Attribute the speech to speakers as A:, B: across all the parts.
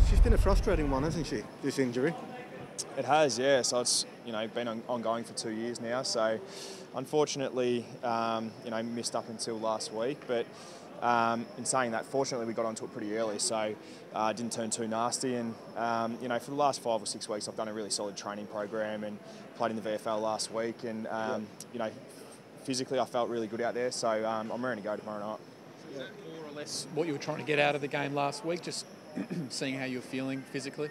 A: She's been a frustrating one, hasn't she, this injury?
B: It has, yeah. So it's been ongoing for 2 years now. So unfortunately, missed up until last week. But in saying that, fortunately we got onto it pretty early, so it didn't turn too nasty. And for the last 5 or 6 weeks, I've done a really solid training program and played in the VFL last week. And physically, I felt really good out there. So I'm ready to go tomorrow night.
C: Is that more or less what you were trying to get out of the game last week? Just seeing how you're feeling physically?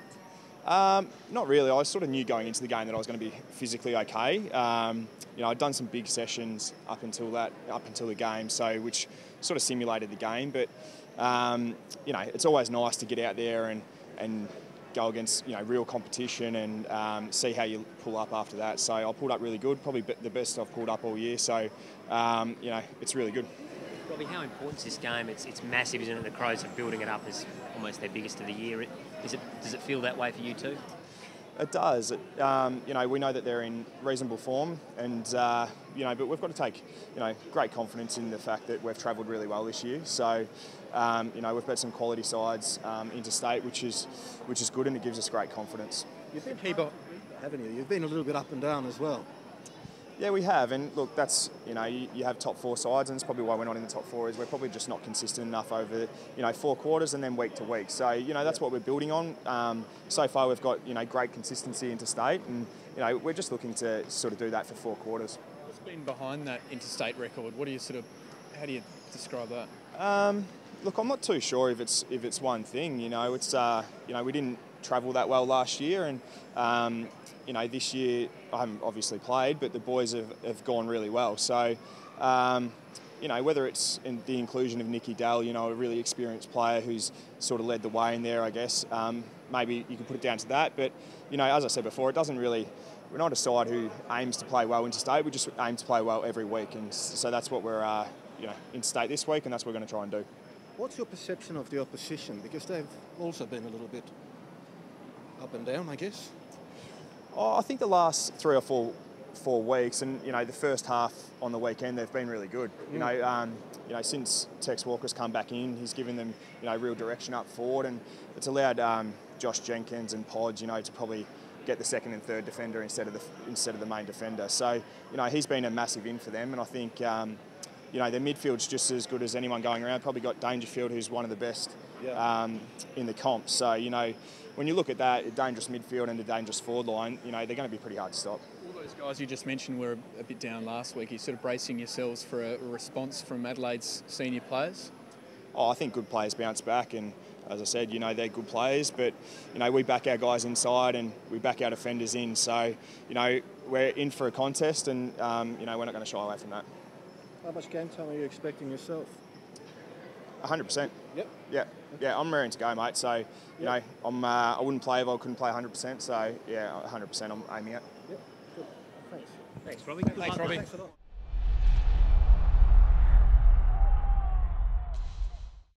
B: Not really. I sort of knew going into the game that I was going to be physically okay. I'd done some big sessions up until the game, so which sort of simulated the game. But it's always nice to get out there and go against real competition and see how you pull up after that. So I pulled up really good, probably the best I've pulled up all year. So it's really good.
D: Robbie, how important is this game? It's massive, isn't it? The Crows are building it up as almost their biggest of the year. Does it feel that way for you too?
B: It does. We know that they're in reasonable form, and but we've got to take great confidence in the fact that we've travelled really well this year. So we've got some quality sides interstate, which is good, and it gives us great confidence.
A: You've been haven't you? You've been a little bit up and down as well.
B: Yeah, we have, and look, that's you have top 4 sides, and that's probably why we're not in the top 4. Is we're probably just not consistent enough over 4 quarters and then week to week. So that's what we're building on. So far, we've got great consistency interstate, and we're just looking to sort of do that for 4 quarters.
C: What's been behind that interstate record? How do you describe that?
B: Look, I'm not too sure if it's one thing. It's we didn't travel that well last year, and this year I haven't obviously played, but the boys have gone really well. So, whether it's in the inclusion of Nicky Dell, a really experienced player who's sort of led the way in there, I guess, maybe you can put it down to that. But, as I said before, we're not a side who aims to play well interstate. We just aim to play well every week. And so that's what we're, interstate this week, and that's what we're going to try and do.
A: What's your perception of the opposition? Because they've also been a little bit up and down, I guess.
B: Oh, I think the last 3 or 4 weeks, and the first half on the weekend, they've been really good. Since Tex Walker's come back in, he's given them real direction up forward, and it's allowed Josh Jenkins and Podge to probably get the second and third defender instead of the main defender. So he's been a massive in for them, and I think their midfield's just as good as anyone going around. Probably got Dangerfield, who's one of the best in the comp. So when you look at that, a dangerous midfield and a dangerous forward line, they're going to be pretty hard to stop.
C: All those guys you just mentioned were a bit down last week. You're sort of bracing yourselves for a response from Adelaide's senior players?
B: Oh, I think good players bounce back, and as I said, they're good players, but we back our guys inside and we back our defenders in. So we're in for a contest, and we're not going to shy away from that.
A: How much game time are you expecting yourself?
B: 100%.
A: Yep.
B: Yeah. I'm raring to go, mate. So I wouldn't play if I couldn't play 100%. So yeah, 100%. I'm aiming at.
A: Yep. Good. Thanks.
D: Thanks, Robbie.
C: Thanks, Robbie.
A: Thanks a lot.